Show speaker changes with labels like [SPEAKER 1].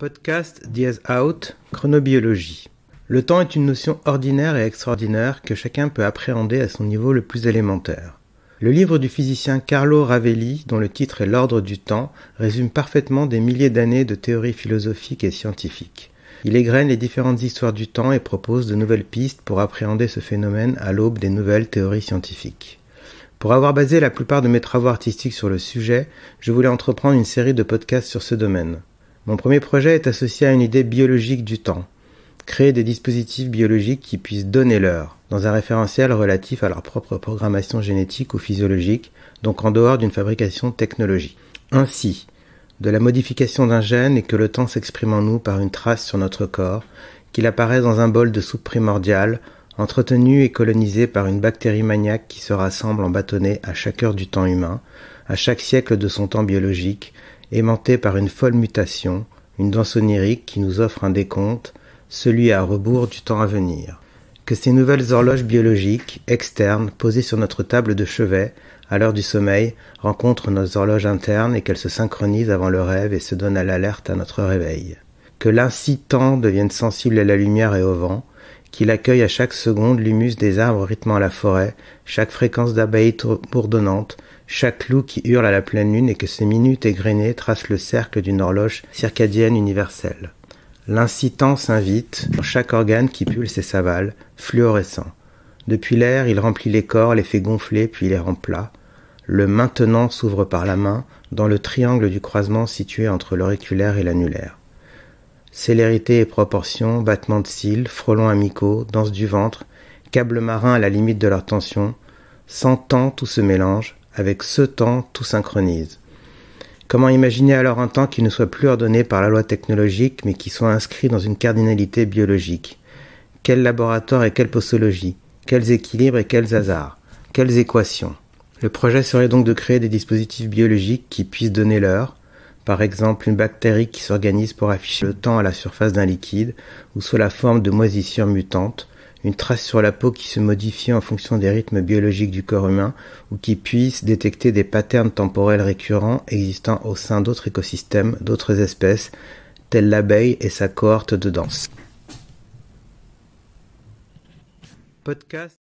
[SPEAKER 1] Podcast Dies Out, chronobiologie. Le temps est une notion ordinaire et extraordinaire que chacun peut appréhender à son niveau le plus élémentaire. Le livre du physicien Carlo Ravelli, dont le titre est L'ordre du temps, résume parfaitement des milliers d'années de théories philosophiques et scientifiques. Il égrène les différentes histoires du temps et propose de nouvelles pistes pour appréhender ce phénomène à l'aube des nouvelles théories scientifiques. Pour avoir basé la plupart de mes travaux artistiques sur le sujet, je voulais entreprendre une série de podcasts sur ce domaine. Mon premier projet est associé à une idée biologique du temps. Créer des dispositifs biologiques qui puissent donner l'heure, dans un référentiel relatif à leur propre programmation génétique ou physiologique, donc en dehors d'une fabrication technologique. Ainsi, de la modification d'un gène et que le temps s'exprime en nous par une trace sur notre corps, qu'il apparaisse dans un bol de soupe primordiale, entretenu et colonisé par une bactérie maniaque qui se rassemble en bâtonnets à chaque heure du temps humain, à chaque siècle de son temps biologique, aimanté par une folle mutation, une danse onirique qui nous offre un décompte, celui à rebours du temps à venir. Que ces nouvelles horloges biologiques, externes, posées sur notre table de chevet, à l'heure du sommeil, rencontrent nos horloges internes et qu'elles se synchronisent avant le rêve et se donnent à l'alerte à notre réveil. Que l'ainsi temps devienne sensible à la lumière et au vent, qu'il accueille à chaque seconde l'humus des arbres rythmant la forêt, chaque fréquence d'abeilles bourdonnante, chaque loup qui hurle à la pleine lune et que ces minutes égrenées tracent le cercle d'une horloge circadienne universelle. L'incitant s'invite dans chaque organe qui pulse et s'avale, fluorescent. Depuis l'air, il remplit les corps, les fait gonfler, puis les rend plats. Le maintenant s'ouvre par la main, dans le triangle du croisement situé entre l'auriculaire et l'annulaire. Célérité et proportion, battements de cils, frôlons amicaux, danse du ventre, câbles marins à la limite de leur tension. Sans temps, tout se mélange. Avec ce temps, tout synchronise. Comment imaginer alors un temps qui ne soit plus ordonné par la loi technologique, mais qui soit inscrit dans une cardinalité biologique? Quel laboratoire et quelle posologie? Quels équilibres et quels hasards? Quelles équations? Le projet serait donc de créer des dispositifs biologiques qui puissent donner l'heure, par exemple une bactérie qui s'organise pour afficher le temps à la surface d'un liquide, ou sous la forme de moisissures mutantes, une trace sur la peau qui se modifie en fonction des rythmes biologiques du corps humain ou qui puisse détecter des patterns temporels récurrents existant au sein d'autres écosystèmes, d'autres espèces, telles l'abeille et sa cohorte de danse. Podcast